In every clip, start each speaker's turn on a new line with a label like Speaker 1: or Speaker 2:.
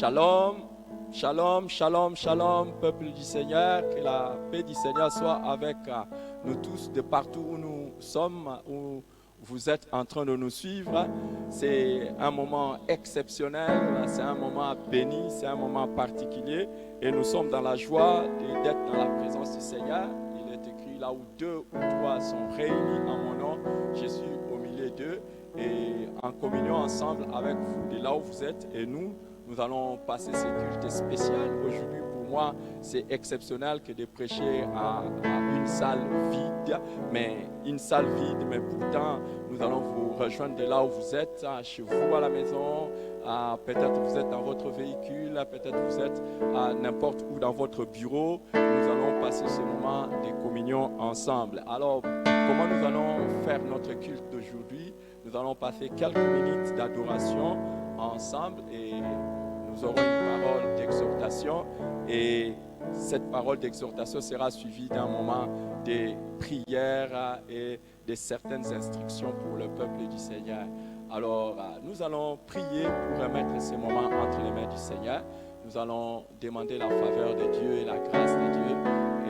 Speaker 1: Shalom, shalom, shalom, shalom, peuple du Seigneur. Que la paix du Seigneur soit avec nous tous de partout où nous sommes, où vous êtes en train de nous suivre. C'est un moment exceptionnel, c'est un moment béni, c'est un moment particulier. Et nous sommes dans la joie d'être dans la présence du Seigneur. Il est écrit là où 2 ou 3 sont réunis en mon nom, je suis au milieu d'eux. Et en communion ensemble avec vous, de là où vous êtes et nous allons passer ce culte spécial. Aujourd'hui, pour moi, c'est exceptionnel que de prêcher à une salle vide, mais pourtant, nous allons vous rejoindre de là où vous êtes, chez vous à la maison, peut-être vous êtes dans votre véhicule, peut-être vous êtes n'importe où dans votre bureau. Nous allons passer ce moment de communion ensemble. Alors, comment nous allons faire notre culte d'aujourd'hui? Nous allons passer quelques minutes d'adoration ensemble et nous aurons une parole d'exhortation et cette parole d'exhortation sera suivie d'un moment de prière et de certaines instructions pour le peuple du Seigneur. Alors, nous allons prier pour remettre ce moment entre les mains du Seigneur. Nous allons demander la faveur de Dieu et la grâce de Dieu.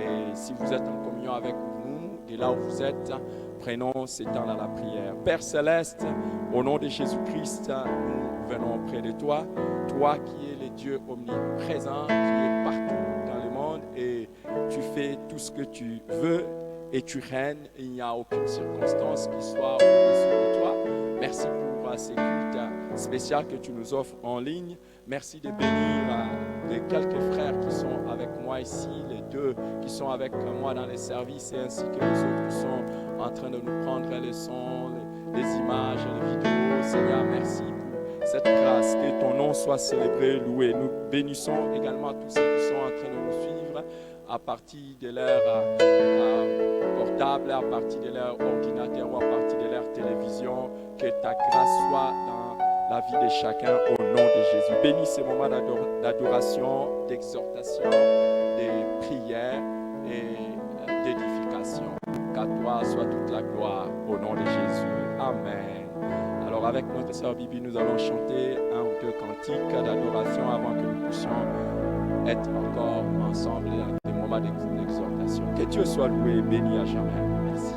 Speaker 1: Et si vous êtes en communion avec nous, de là où vous êtes, prenons ce temps à la prière. Père Céleste, au nom de Jésus-Christ, nous venons auprès de toi. Toi qui es le Dieu omniprésent, qui est partout dans le monde et tu fais tout ce que tu veux et tu règnes. Il n'y a aucune circonstance qui soit au-dessus de toi. Merci pour ce culte spécial que tu nous offres en ligne. Merci de bénir les quelques frères qui sont avec moi ici, les 2 qui sont avec moi dans les services et ainsi que les autres qui sont en train de nous prendre les sons, les images, les vidéos. Seigneur, merci pour cette grâce. Que ton nom soit célébré, loué. Nous bénissons également tous ceux qui sont en train de nous suivre à partir de leur portable, à partir de leur ordinateur ou à partir de leur télévision. Que ta grâce soit dans la vie de chacun au nom de Jésus. Bénis ces moments d'adoration, d'exhortation, de prière et d'édification. Qu'à toi soit toute la gloire au nom de Jésus. Amen. Alors avec notre sœur Bibi, nous allons chanter 1 ou 2 cantiques d'adoration avant que nous puissions être encore ensemble dans des moments d'exhortation. Que Dieu soit loué et béni à jamais. Merci.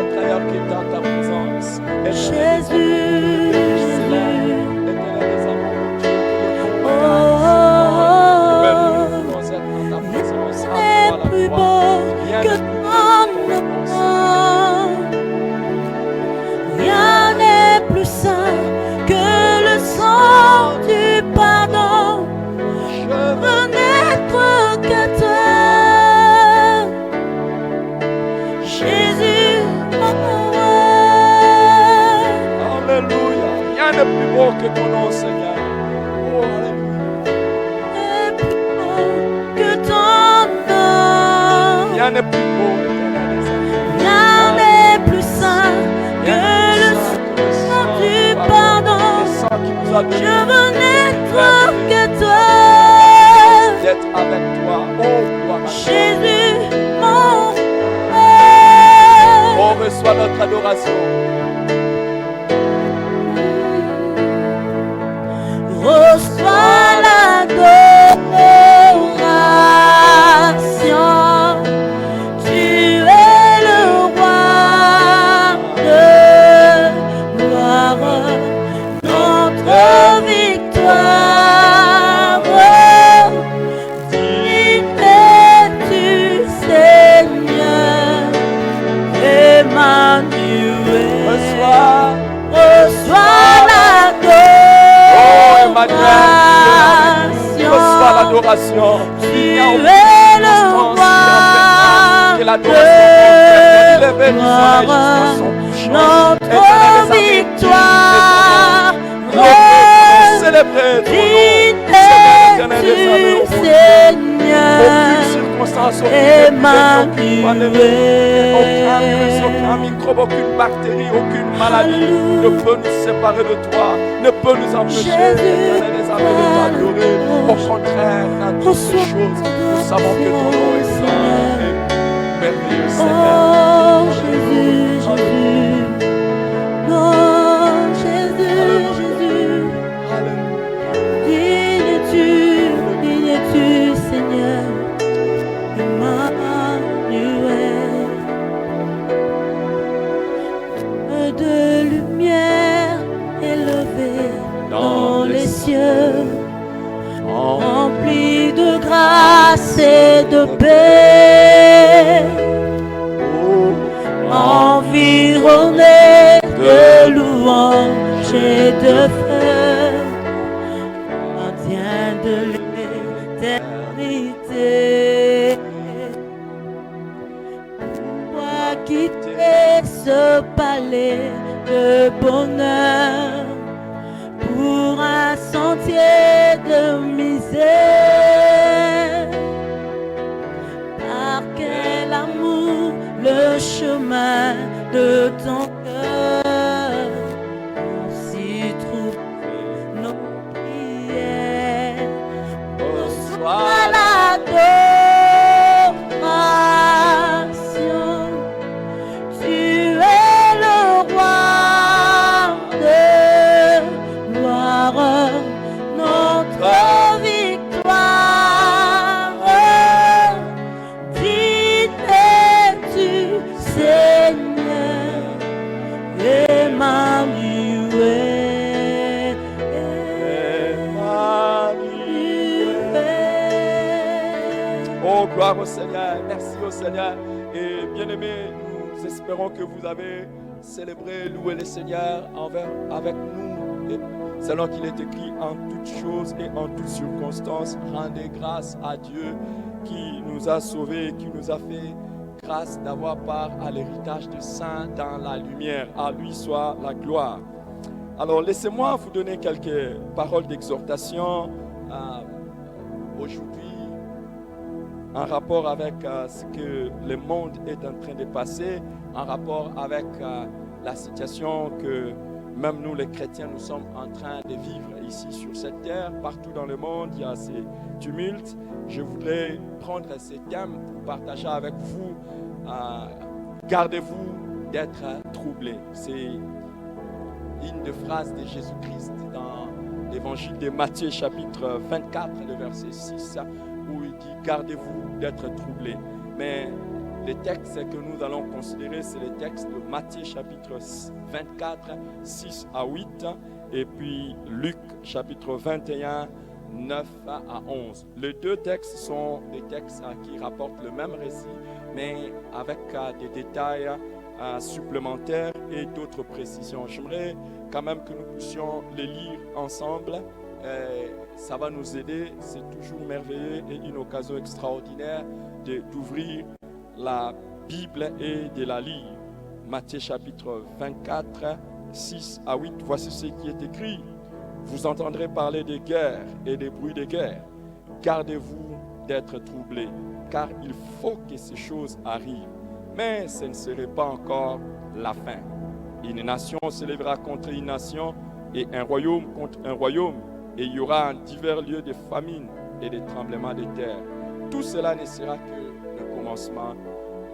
Speaker 1: être ailleurs que dans ta présence.
Speaker 2: Jésus,
Speaker 1: Éternel des amours, mon Dieu,
Speaker 2: oh,
Speaker 1: mais nous voulons être dans ta présence. À
Speaker 2: n'est
Speaker 1: toi la
Speaker 2: plus
Speaker 1: gloire.
Speaker 2: beau
Speaker 1: Rien
Speaker 2: que
Speaker 1: n'est plus beau que ton nom, Seigneur.
Speaker 2: ton Rien n'est plus saint que le sang du pardon.
Speaker 1: Je
Speaker 2: Je
Speaker 1: veux
Speaker 2: veux n'être que toi, Jésus, mon roi.
Speaker 1: Alléluia. Rien n'est plus beau que ton nom, Seigneur. Oh, alléluia.
Speaker 2: N'est plus beau que ton nom.
Speaker 1: Rien n'est plus beau, éternel des amours.
Speaker 2: Rien n'est plus saint que le sang du pardon.
Speaker 1: Le sang qui nous a donné
Speaker 2: Je veux n'être que toi,
Speaker 1: d'être avec toi. Oh, gloire à toi.
Speaker 2: Jésus, mon
Speaker 1: Oh, reçois notre adoration.
Speaker 2: reçois l'adoration. Tu es le roi de gloire, notre victoire. Digne es-tu, Seigneur, Emmanuel.
Speaker 1: Reçois.
Speaker 2: Reçois
Speaker 1: Oh, Emmanuel. Reçois
Speaker 2: l'adoration.
Speaker 1: l'adoration.
Speaker 2: Tu
Speaker 1: Il n'y a
Speaker 2: es
Speaker 1: aucune
Speaker 2: le
Speaker 1: circonstance
Speaker 2: roi
Speaker 1: que l'adoration complète. Élevé du soleil
Speaker 2: gloire,
Speaker 1: jusqu'à son couchant.
Speaker 2: notre
Speaker 1: Éternel des amours,
Speaker 2: victoire.
Speaker 1: célébrer ton nom.
Speaker 2: Digne
Speaker 1: Éternel des
Speaker 2: es-tu,
Speaker 1: amours, mon Dieu.
Speaker 2: Seigneur,
Speaker 1: Aucune circonstance, aucune épidémie, aucune pandémie, aucun virus, aucun microbe, aucune bactérie, aucune maladie ne peut nous séparer de toi, ne peut nous empêcher, éternel des amours, de t'adorer. Au contraire, dans toutes ces choses, nous savons que ton nom est saint et merveilleux, Seigneur.
Speaker 2: Oh Jésus, Jésus, non Jésus, Jésus,
Speaker 1: Alléluia.
Speaker 2: digne es-tu, Seigneur, Emmanuel, de lumière élevée dans les cieux, rempli de grâce et de paix. Environné de louanges et de feu, maintien de l'éternité. Toi quitter ce palais de bonheur pour un sentier de misère. Par quel amour le chemin de ton cœur s'y trouve nos prières. Reçois l'adoration. Tu es le roi de gloire, notre victoire. Digne es-tu, Seigneur, Emmanuel.
Speaker 1: Oh, gloire au Seigneur. Merci au Seigneur. Et bien-aimés, nous espérons que vous avez célébré, loué le Seigneur avec nous. Et selon qu'il est écrit, en toutes choses et en toutes circonstances, rendez grâce à Dieu qui nous a sauvés, qui nous a fait grâce d'avoir part à l'héritage des saints dans la lumière. À lui soit la gloire. Alors, laissez-moi vous donner quelques paroles d'exhortation aujourd'hui en rapport avec ce que le monde est en train de passer, en rapport avec la situation que même nous les chrétiens nous sommes en train de vivre ici sur cette terre. Partout dans le monde, il y a ces tumultes. Je voudrais prendre ces thèmes pour partager avec vous. Gardez-vous d'être troublés. C'est une des phrases de Jésus-Christ dans l'évangile de Matthieu chapitre 24, le verset 6, où il dit « Gardez-vous d'être troublés ». Mais les textes que nous allons considérer, c'est les textes de Matthieu chapitre 24, 6 à 8, et puis Luc chapitre 21, 9 à 11. Les deux textes sont des textes qui rapportent le même récit, mais avec des détails supplémentaires et d'autres précisions. J'aimerais quand même que nous puissions les lire ensemble. Ça va nous aider. C'est toujours merveilleux et une occasion extraordinaire d'ouvrir la Bible et de la lire. Matthieu chapitre 24, 6 à 8. Voici ce qui est écrit. Vous entendrez parler des guerres et des bruits de guerre. Gardez-vous d'être troublés, car il faut que ces choses arrivent. Mais ce ne serait pas encore la fin. Une nation se lèvera contre une nation et un royaume contre un royaume. Et il y aura en divers lieux de famines et de tremblements de terre. Tout cela ne sera que le commencement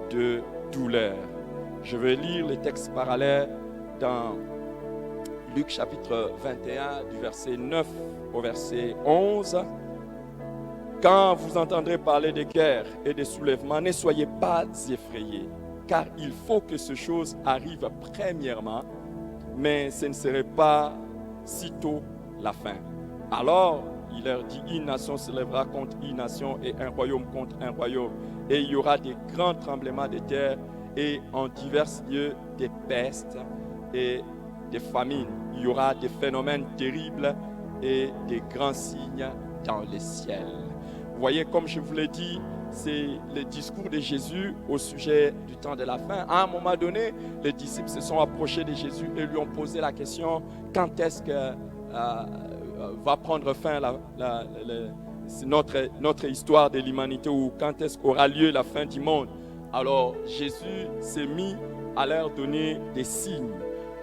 Speaker 1: de douleur. Je vais lire les textes parallèles dans Luc chapitre 21, du verset 9 au verset 11. Quand vous entendrez parler de guerres et de soulèvements, ne soyez pas effrayés, car il faut que ces choses arrivent premièrement, mais ce ne serait pas sitôt la fin. Alors, il leur dit, une nation se lèvera contre une nation et un royaume contre un royaume. Et il y aura des grands tremblements de terre et en divers lieux des pestes et des famines. Il y aura des phénomènes terribles et des grands signes dans le ciel. Vous voyez, comme je vous l'ai dit, c'est le discours de Jésus au sujet du temps de la fin. À un moment donné, les disciples se sont approchés de Jésus et lui ont posé la question, quand est-ce que va prendre fin notre histoire de l'humanité, ou quand est-ce qu'aura lieu la fin du monde? Alors Jésus s'est mis à leur donner des signes.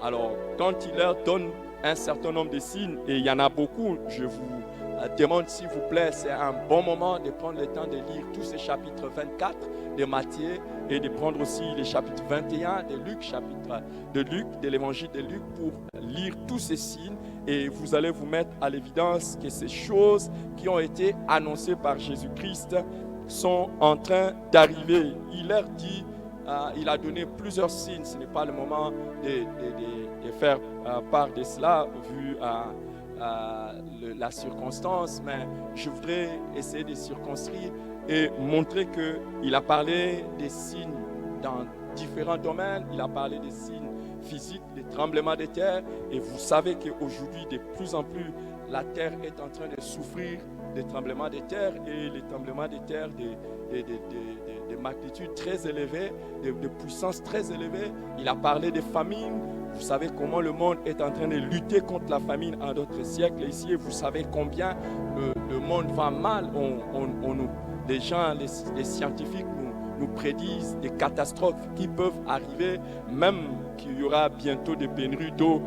Speaker 1: Alors quand il leur donne un certain nombre de signes, et il y en a beaucoup, je vous demande s'il vous plaît, c'est un bon moment de prendre le temps de lire tous ces chapitres 24 de Matthieu et de prendre aussi les chapitres 21 de l'évangile de Luc pour lire tous ces signes, et vous allez vous mettre à l'évidence que ces choses qui ont été annoncées par Jésus-Christ sont en train d'arriver. Il leur dit, il a donné plusieurs signes, ce n'est pas le moment de faire part de cela vu la circonstance, mais je voudrais essayer de circonscrire et montrer qu'il a parlé des signes dans différents domaines. Il a parlé des signes physiques, des tremblements de terre, et vous savez qu'aujourd'hui, de plus en plus, la terre est en train de souffrir des tremblements de terre, et les tremblements de terre de magnitude très élevée, de puissance très élevée. Il a parlé des famines. Vous savez comment le monde est en train de lutter contre la famine en d'autres siècles ici, et vous savez combien le monde va mal. Les gens, les scientifiques nous prédisent des catastrophes qui peuvent arriver, même qu'il y aura bientôt des pénuries d'eau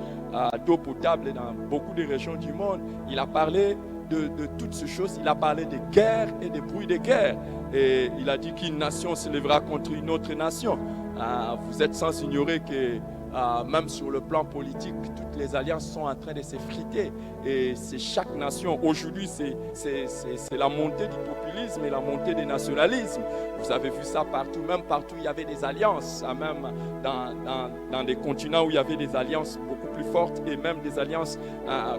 Speaker 1: potable dans beaucoup de régions du monde. Il a parlé de toutes ces choses. Il a parlé des guerres et des bruits de guerre. Et il a dit qu'une nation se lèvera contre une autre nation. Vous êtes sans ignorer que même sur le plan politique, toutes les alliances sont en train de s'effriter. Et c'est chaque nation. Aujourd'hui, c'est la montée du populisme et la montée des nationalismes. Vous avez vu ça partout. Même partout, il y avait des alliances. Même dans des continents où il y avait des alliances beaucoup plus fortes, et même des alliances,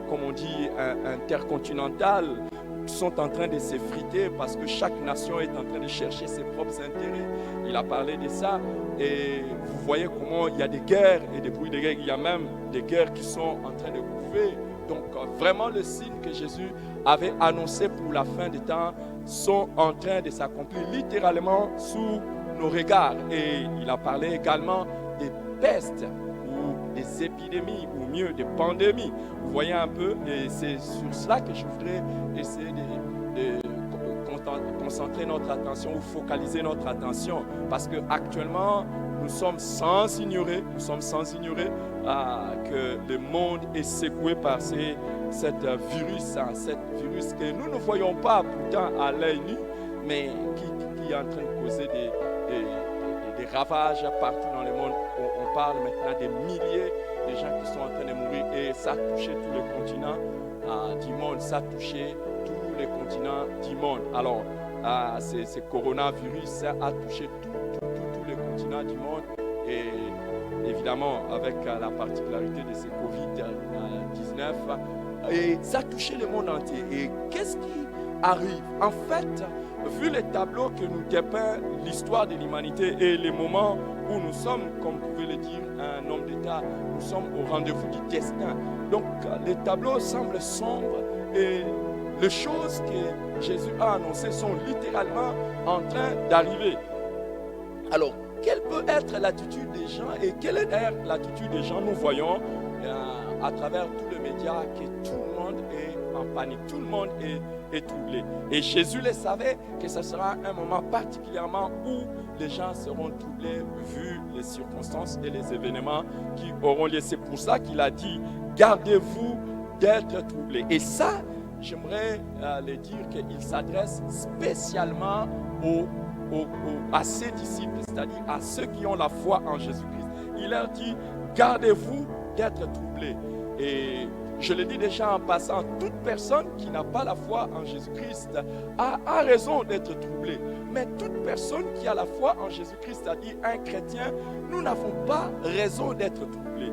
Speaker 1: comme on dit, intercontinentales, sont en train de s'effriter parce que chaque nation est en train de chercher ses propres intérêts. Il a parlé de ça, et vous voyez comment il y a des guerres et des bruits de guerre. Il y a même des guerres qui sont en train de couver. Donc vraiment, le signe que Jésus avait annoncé pour la fin des temps sont en train de s'accomplir littéralement sous nos regards. Et il a parlé également des pestes ou des épidémies, ou mieux des pandémies. Vous voyez un peu, et c'est sur cela que je voudrais essayer de concentrer notre attention ou focaliser notre attention, parce que actuellement nous sommes sans ignorer que le monde est secoué par cette virus que nous ne voyons pas pourtant à l'œil nu, mais qui est en train de causer des ravages partout dans le monde. On parle maintenant des milliers de gens qui sont en train de mourir, et ça a touché tous les continents du monde, ça a touché tous les continents du monde. Alors, ce coronavirus a touché tous continents du monde. Et évidemment, avec la particularité de ce Covid-19, et ça a touché le monde entier. Et qu'est-ce qui arrive? En fait, vu les tableaux que nous dépeint l'histoire de l'humanité et les moments où nous sommes, comme pouvait le dire un homme d'État, nous sommes au rendez-vous du destin. Donc, les tableaux semblent sombres et les choses que Jésus a annoncées sont littéralement en train d'arriver. Alors, quelle peut être l'attitude des gens et quelle est d'ailleurs l'attitude des gens? Nous voyons à travers tous les médias que tout le monde est en panique, tout le monde est troublé. Et Jésus le savait que ce sera un moment particulièrement où les gens seront troublés vu les circonstances et les événements qui auront lieu. C'est pour ça qu'il a dit, gardez-vous d'être troublés. Et ça, j'aimerais le dire qu'il s'adresse spécialement à ses disciples, c'est-à-dire à ceux qui ont la foi en Jésus-Christ. Il leur dit, gardez-vous d'être troublés. Et je le dis déjà en passant, toute personne qui n'a pas la foi en Jésus-Christ a raison d'être troublée. Mais toute personne qui a la foi en Jésus-Christ, c'est-à-dire un chrétien, nous n'avons pas raison d'être troublés.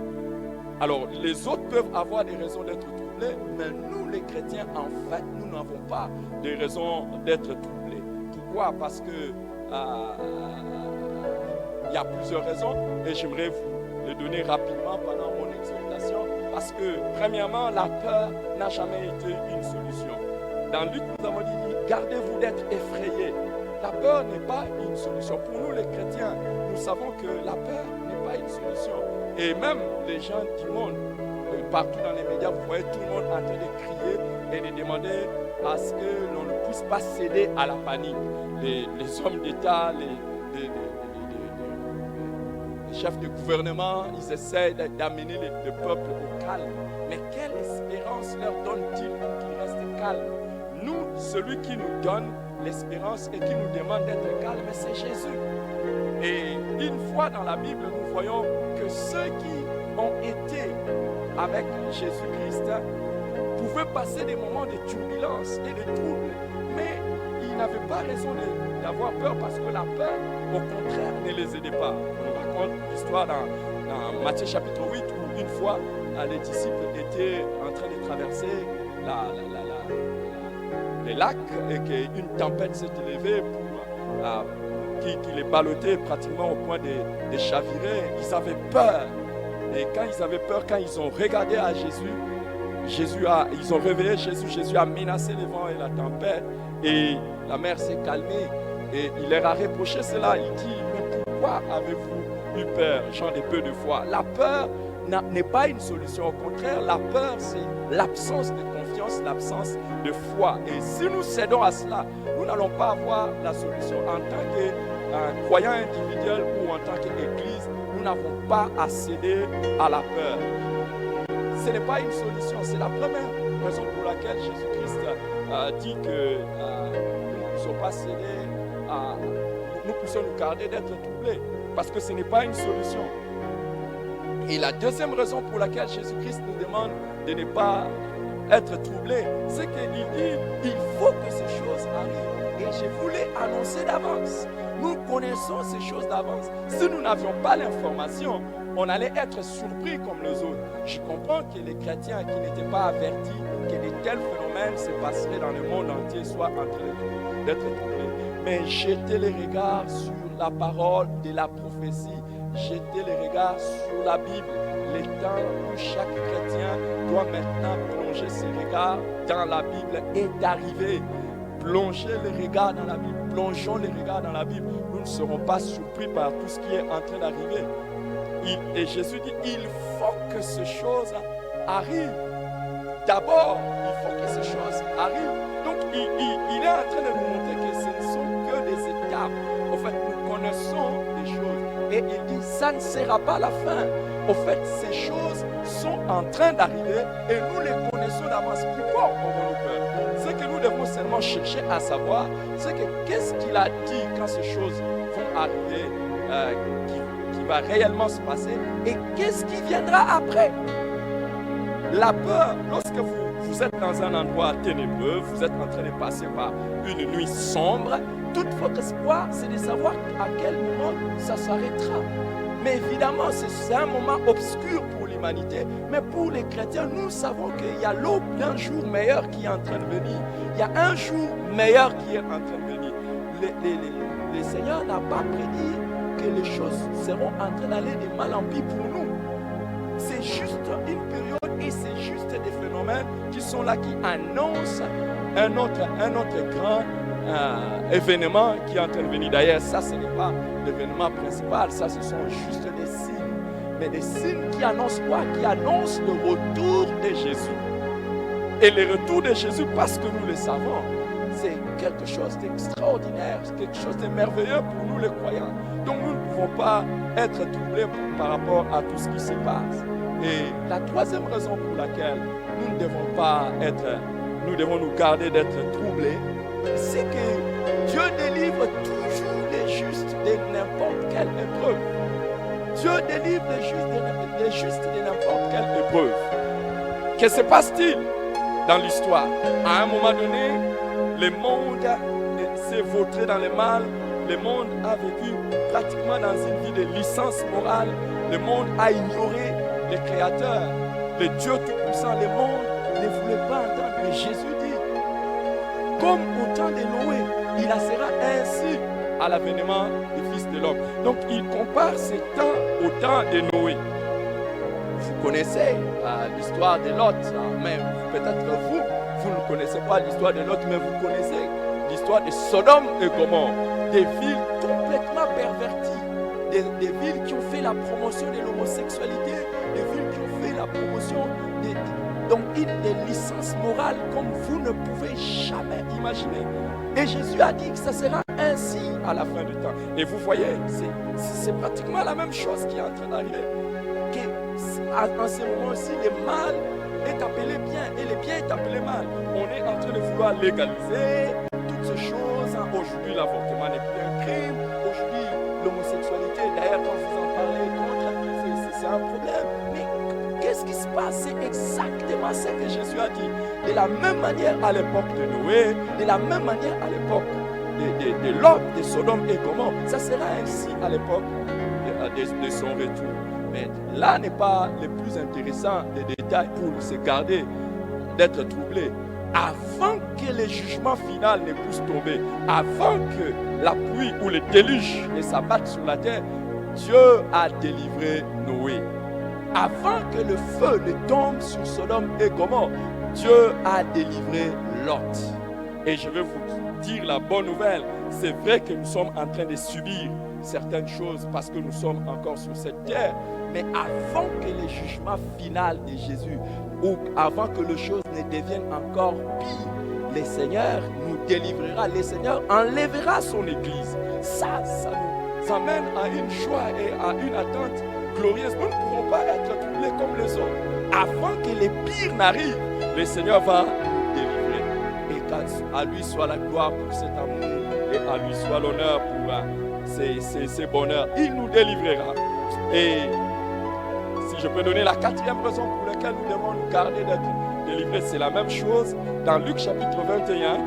Speaker 1: Alors, les autres peuvent avoir des raisons d'être troublés, mais nous, les chrétiens, en fait, nous n'avons pas de raison d'être troublés. Pourquoi? Parce que il y a plusieurs raisons et j'aimerais vous les donner rapidement pendant mon exhortation. Parce que, premièrement, la peur n'a jamais été une solution. Dans Luc, nous avons dit, gardez-vous d'être effrayés. La peur n'est pas une solution. Pour nous, les chrétiens, nous savons que la peur n'est pas une solution. Et même les gens du monde, partout dans les médias, vous voyez tout le monde en train de crier et de demander à ce que l'on ne puisse pas céder à la panique. Les hommes d'État, les chefs de gouvernement, ils essaient d'amener le peuple au calme. Mais quelle espérance leur donne-t-il pour qu'ils restent calmes? Nous, celui qui nous donne l'espérance et qui nous demande d'être calmes, c'est Jésus. Et une fois dans la Bible, nous voyons que ceux qui ont été avec Jésus-Christ pouvaient passer des moments de turbulence et de troubles, mais ils n'avaient pas raison d'avoir peur parce que la peur, au contraire, ne les aidait pas. On raconte l'histoire dans Matthieu chapitre 8 où une fois les disciples étaient en train de traverser les lacs et qu'une tempête s'est élevée qui les ballottait pratiquement au point de chavirer. Ils avaient peur. Et quand ils avaient peur, quand ils ont regardé à Jésus, ils ont réveillé Jésus a menacé le vent et la tempête et la mer s'est calmée et il leur a reproché cela. Il dit, mais pourquoi avez-vous eu peur, gens de peu de foi? La peur n'est pas une solution, au contraire, la peur c'est l'absence de confiance, l'absence de foi. Et si nous cédons à cela, nous n'allons pas avoir la solution. En tant que croyant individuel ou en tant qu'église, nous n'avons pas à céder à la peur. Ce n'est pas une solution. C'est la première raison pour laquelle Jésus-Christ dit que nous ne pouvons pas céder nous pouvons nous garder d'être troublés. Parce que ce n'est pas une solution. Et la deuxième raison pour laquelle Jésus-Christ nous demande de ne pas être troublés, c'est qu'il dit, il faut que ces choses arrivent. Et je voulais annoncer d'avance. Nous connaissons ces choses d'avance. Si nous n'avions pas l'information, on allait être surpris comme les autres. Je comprends que les chrétiens qui n'étaient pas avertis que de tels phénomènes se passeraient dans le monde entier soient en train d'être troublés. Mais jetez les regards sur la parole de la prophétie. Jetez les regards sur la Bible. Le temps où chaque chrétien doit maintenant plonger ses regards dans la Bible est arrivé. Plongez les regards dans la Bible. Plongeons les regards dans la Bible. Nous ne serons pas surpris par tout ce qui est en train d'arriver. Et Jésus dit, il faut que ces choses arrivent. D'abord, il faut que ces choses arrivent. Donc, il est en train de nous montrer que ce ne sont que des étapes. En fait, nous connaissons des choses. Et il dit, ça ne sera pas la fin. En fait, ces choses sont en train d'arriver et nous les connaissons d'avance. Pourquoi avons-nous peur? Ce que nous devons seulement chercher à savoir, c'est que qu'est-ce qu'il a dit quand ces choses vont arriver, qui va réellement se passer et qu'est-ce qui viendra après. La peur, lorsque vous êtes dans un endroit ténébreux, vous êtes en train de passer par une nuit sombre, Tout votre espoir, c'est de savoir à quel moment ça s'arrêtera. Mais évidemment, c'est un moment obscur pour l'humanité. Mais pour les chrétiens, nous savons qu'il y a l'aube d'un jour meilleur qui est en train de venir. Il y a un jour meilleur qui est en train de venir. Le Seigneur n'a pas prédit que les choses seront en train d'aller de mal en pis pour nous. C'est juste une période et c'est juste des phénomènes qui sont là, qui annoncent un autre grand événement qui est en train de venir. D'ailleurs, ça, ce n'est pas l'événement principal, ça, ce sont juste des signes. Mais des signes qui annoncent quoi? Qui annoncent le retour de Jésus. Et le retour de Jésus, parce que nous le savons, c'est quelque chose d'extraordinaire, quelque chose de merveilleux pour nous les croyants. Donc nous ne pouvons pas être troublés par rapport à tout ce qui se passe. Et la troisième raison pour laquelle nous ne devons pas être, nous devons nous garder d'être troublés, c'est que Dieu délivre toujours les justes de n'importe quelle épreuve. Dieu délivre les justes de n'importe quelle épreuve. Que se passe-t-il dans l'histoire? À un moment donné, le monde s'est vautré dans le mal. Le monde a vécu pratiquement dans une vie de licence morale. Le monde a ignoré le Créateur, le Dieu Tout-Puissant. Le monde ne voulait pas entendre. Mais Jésus dit, comme au temps de Noé, il en sera ainsi à l'avènement du Fils de l'homme. Donc il compare ces temps au temps de Noé. Vous connaissez l'histoire de Lot, mais peut-être vous ne connaissez pas l'histoire de Lot, mais vous connaissez l'histoire de Sodome et Gomorrhe, des villes complètement perverties, des villes qui ont fait la promotion de l'homosexualité, des villes qui ont fait la promotion des licences morales comme vous ne pouvez jamais imaginer. Et Jésus a dit que ça sera ainsi à la fin du temps. Et vous voyez, c'est pratiquement la même chose qui est en train d'arriver. En ce moment-ci, le mal est appelé bien et le bien est appelé mal. On est en train de vouloir légaliser toutes ces choses. Aujourd'hui, l'avortement n'est plus un crime. Aujourd'hui, l'homosexualité, d'ailleurs, quand vous en parlez, c'est un problème. Mais qu'est-ce qui se passe? C'est exactement ce que Jésus a dit. De la même manière à l'époque de Noé, de la même manière à l'époque de Lot, de Sodome et Gomorrhe, ça sera ainsi à l'époque de son retour. Mais là n'est pas le plus intéressant des détails pour se garder d'être troublé. Avant que le jugement final ne puisse tomber, avant que la pluie ou le déluge ne s'abatte sur la terre, Dieu a délivré Noé. Avant que le feu ne tombe sur Sodome et Gomorrhe, Dieu a délivré Lot. Et je vais vous dire la bonne nouvelle, c'est vrai que nous sommes en train de subir certaines choses parce que nous sommes encore sur cette terre, mais avant que le jugement final de Jésus ou avant que les choses ne deviennent encore pires, le Seigneur nous délivrera, le Seigneur enlèvera son Église. Ça nous amène à une joie et à une attente glorieuse. Nous ne pouvons pas être troublés comme les autres. Avant que les pires n'arrivent, le Seigneur va nous délivrer. Et à lui soit la gloire pour cet amour et à lui soit l'honneur pour ces bonheurs. Il nous délivrera. Et si je peux donner la quatrième raison pour laquelle nous devons nous garder d'être délivrés, c'est la même chose dans Luc chapitre 21,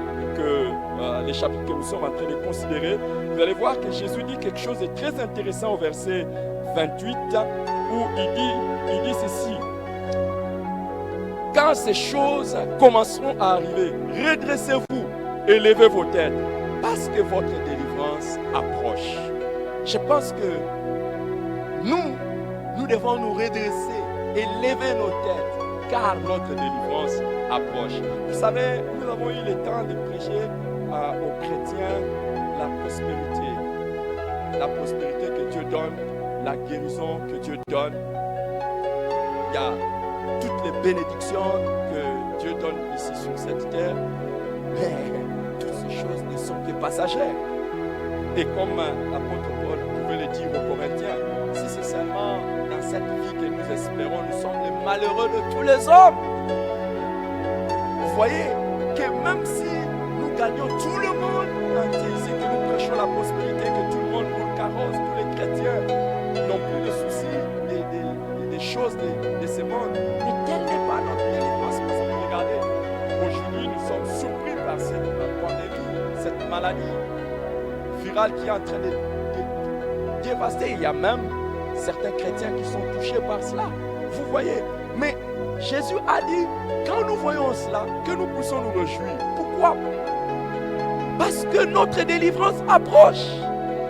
Speaker 1: les chapitres que nous sommes en train de considérer. Vous allez voir que Jésus dit quelque chose de très intéressant au verset 28 où il dit ceci: quand ces choses commenceront à arriver, redressez-vous et levez vos têtes parce que votre délivrance approche. Je pense que nous devons nous redresser et lever nos têtes car notre délivrance approche. Vous savez, nous avons eu le temps de prêcher aux chrétiens la prospérité. La prospérité que Dieu donne, la guérison que Dieu donne. Il y a toutes les bénédictions que Dieu donne ici sur cette terre. Mais toutes ces choses ne sont que passagères. Et comme l'apôtre Paul pouvait le dire aux Corinthiens, si c'est seulement dans cette vie que nous espérons, nous sommes les malheureux de tous les hommes. Vous voyez que même si nous gagnons tout le monde entier, c'est que nous prêchons la prospérité, que tout le monde roule carrosse, tous les chrétiens n'ont plus de soucis des choses de ce monde. Mais telle n'est pas notre délivrance. Parce que regardez, aujourd'hui nous sommes surpris par cette pandémie, cette maladie. générale qui est en train de dévaster. Il y a même certains chrétiens qui sont touchés par cela. Vous voyez. Mais Jésus a dit, quand nous voyons cela, que nous puissions nous réjouir. Pourquoi? Parce que notre délivrance approche.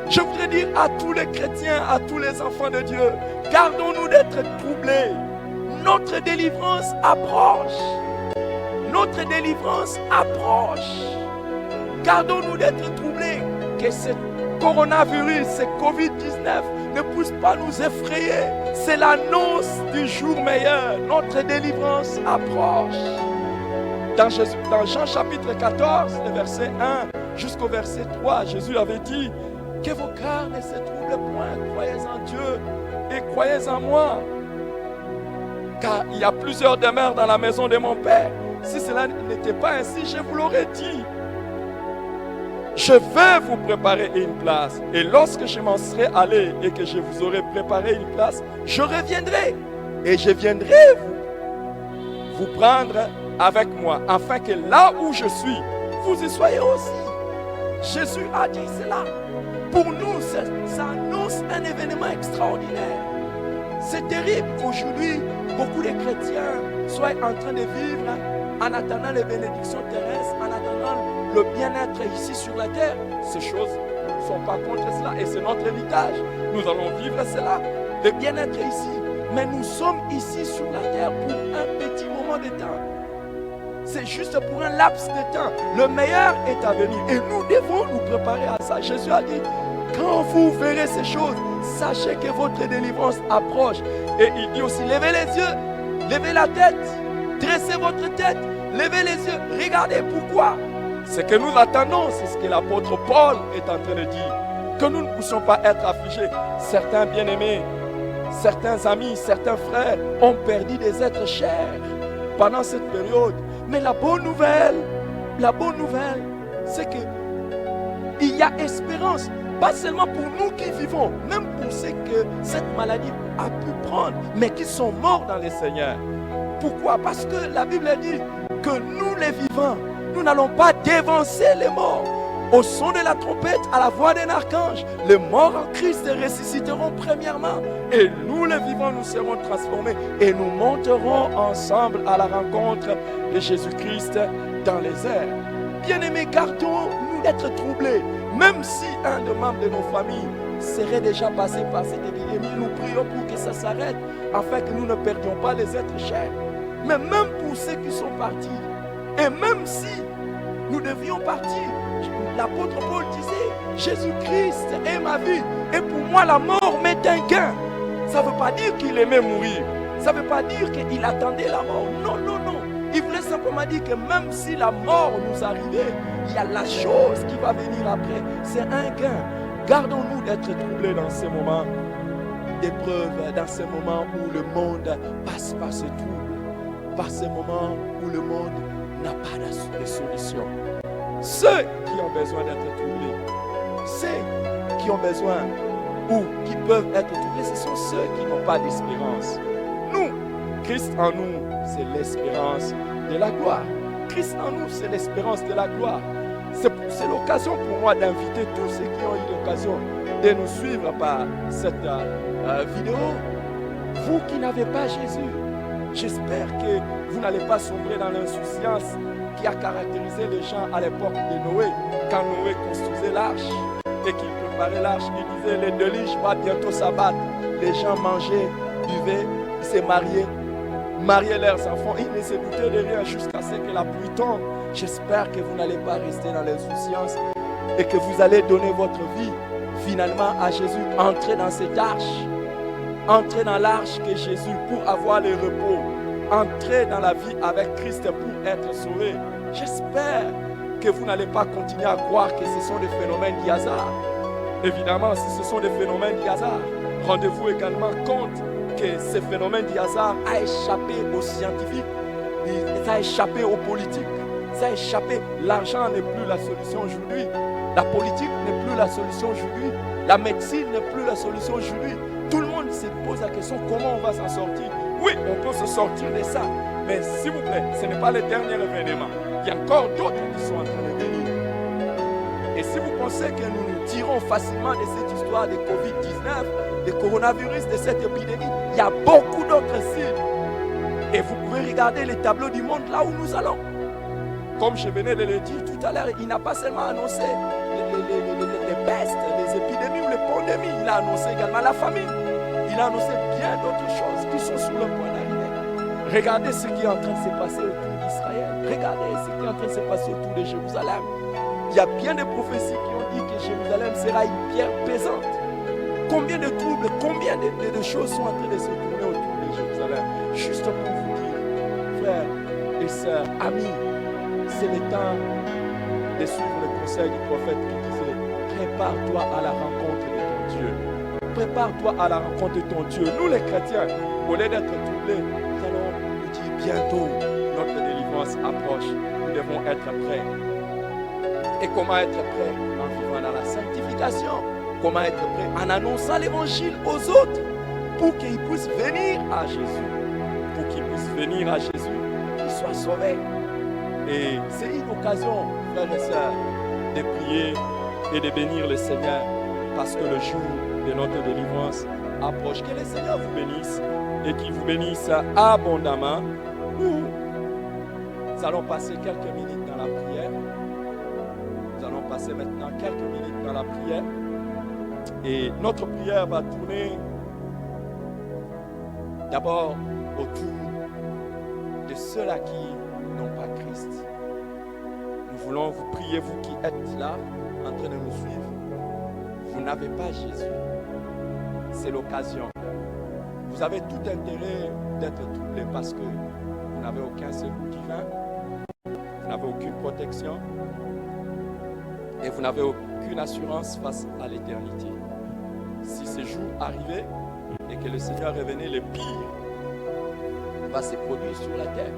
Speaker 1: Je voudrais dire à tous les chrétiens, à tous les enfants de Dieu, gardons-nous d'être troublés. Notre délivrance approche. Notre délivrance approche. Gardons-nous d'être troublés. Que ce coronavirus, ce Covid-19 ne puisse pas nous effrayer. C'est l'annonce du jour meilleur. Notre délivrance approche. Dans Jean chapitre 14, le verset 1 jusqu'au verset 3, Jésus avait dit que vos cœurs ne se troublent point. Croyez en Dieu et croyez en moi. Car il y a plusieurs demeures dans la maison de mon Père. Si cela n'était pas ainsi, je vous l'aurais dit. Je vais vous préparer une place. Et lorsque je m'en serai allé et que je vous aurai préparé une place, je reviendrai. Et je viendrai vous prendre avec moi, afin que là où je suis, vous y soyez aussi. Jésus a dit cela. Pour nous, ça annonce un événement extraordinaire. C'est terrible qu'aujourd'hui, beaucoup de chrétiens soient en train de vivre en attendant les bénédictions terrestres, en attendant le bien-être ici sur la terre. Ces choses, nous ne sommes pas contre cela et c'est notre héritage. Nous allons vivre cela, le bien-être ici. Mais nous sommes ici sur la terre pour un petit moment de temps. C'est juste pour un laps de temps. Le meilleur est à venir et nous devons nous préparer à ça. Jésus a dit, quand vous verrez ces choses, sachez que votre délivrance approche. Et il dit aussi, levez les yeux, levez la tête, dressez votre tête, levez les yeux. Regardez pourquoi. Ce que nous attendons, c'est ce que l'apôtre Paul est en train de dire. Que nous ne puissions pas être affligés. Certains bien-aimés, certains amis, certains frères ont perdu des êtres chers pendant cette période. Mais la bonne nouvelle, c'est qu'il y a espérance. Pas seulement pour nous qui vivons, même pour ceux que cette maladie a pu prendre, mais qui sont morts dans le Seigneur. Pourquoi? Parce que la Bible dit que nous les vivants, nous n'allons pas dévancer les morts. Au son de la trompette, à la voix d'un archange, les morts en Christ ressusciteront premièrement. Et nous les vivants, nous serons transformés et nous monterons ensemble à la rencontre de Jésus-Christ dans les airs. Bien-aimés, gardons-nous d'être troublés. Même si un des membres de nos familles serait déjà passé par cette épidémie, nous prions pour que ça s'arrête, afin que nous ne perdions pas les êtres chers. Mais même pour ceux qui sont partis, et même si nous devions partir, l'apôtre Paul disait, Jésus-Christ est ma vie, et pour moi la mort m'est un gain. Ça ne veut pas dire qu'il aimait mourir, ça ne veut pas dire qu'il attendait la mort. Non, non, non. Il voulait simplement dire que même si la mort nous arrivait, il y a la chose qui va venir après. C'est un gain. Gardons-nous d'être troublés dans ces moments d'épreuve, dans ces moments où le monde passe par ce trouble, par ces moments où le monde n'a pas de solution. Ceux qui ont besoin d'être troublés, ceux qui ont besoin ou qui peuvent être troublés, ce sont ceux qui n'ont pas d'espérance. Nous, Christ en nous, c'est l'espérance de la gloire. Christ en nous, c'est l'espérance de la gloire. C'est l'occasion pour moi d'inviter tous ceux qui ont eu l'occasion de nous suivre par cette vidéo. Vous qui n'avez pas Jésus, j'espère que vous n'allez pas sombrer dans l'insouciance qui a caractérisé les gens à l'époque de Noé. Quand Noé construisait l'arche et qu'il préparait l'arche, il disait les déluge va bientôt s'abattre. Les gens mangeaient, buvaient, ils se mariaient leurs enfants. Ils ne se doutaient de rien jusqu'à ce que la pluie tombe. J'espère que vous n'allez pas rester dans l'insouciance et que vous allez donner votre vie finalement à Jésus. Entrez dans cette arche. Entrez dans l'arche que Jésus pour avoir le repos. Entrez dans la vie avec Christ pour être sauvé. J'espère que vous n'allez pas continuer à croire que ce sont des phénomènes du hasard. Évidemment, si ce sont des phénomènes du hasard, rendez-vous également compte que ce phénomène du hasard a échappé aux scientifiques, ça a échappé aux politiques, ça a échappé. L'argent n'est plus la solution aujourd'hui. La politique n'est plus la solution aujourd'hui. La médecine n'est plus la solution aujourd'hui. Tout le monde se pose la question comment on va s'en sortir. Oui, on peut se sortir de ça. Mais s'il vous plaît, ce n'est pas le dernier événement. Il y a encore d'autres qui sont en train de venir. Et si vous pensez que nous nous tirons facilement de cette histoire de Covid-19, de coronavirus, de cette épidémie, il y a beaucoup d'autres signes. Et vous pouvez regarder les tableaux du monde là où nous allons. Comme je venais de le dire tout à l'heure, il n'a pas seulement annoncé les pestes, les épidémies ou les pandémies, il a annoncé également la famine. Il a annoncé bien d'autres choses qui sont sur le point d'arriver. Regardez ce qui est en train de se passer autour d'Israël. Regardez ce qui est en train de se passer autour de Jérusalem. Il y a bien des prophéties qui ont dit que Jérusalem sera une pierre pesante. Combien de troubles, combien de choses sont en train de se tourner autour de Jérusalem. Juste pour vous dire, frères et sœurs, amis, c'est le temps de suivre le conseil du prophète qui disait, prépare-toi à la rencontre de ton Dieu. Prépare-toi à la rencontre de ton Dieu. Nous les chrétiens, au lieu d'être troublés, nous allons nous dire bientôt, notre délivrance approche. Nous devons être prêts. Et comment être prêt? En vivant dans la sanctification. Comment être prêt? En annonçant l'évangile aux autres pour qu'ils puissent venir à Jésus. Pour qu'ils puissent venir à Jésus, qu'ils soient sauvés. Et c'est une occasion, frères et sœurs, de prier et de bénir le Seigneur parce que le jour de notre délivrance approche. Que le Seigneur vous bénisse et qu'il vous bénisse abondamment. Nous allons passer quelques minutes dans la prière. Nous allons passer maintenant quelques minutes dans la prière. Et notre prière va tourner d'abord autour de ceux-là qui n'ont pas Christ. Nous voulons vous prier, vous qui êtes là, en train de nous suivre. Vous n'avez pas Jésus. C'est l'occasion. Vous avez tout intérêt d'être troublé parce que vous n'avez aucun secours divin, vous n'avez aucune protection et vous n'avez aucune assurance face à l'éternité. Si ce jour arrivait et que le Seigneur revenait, le pire va se produire sur la terre.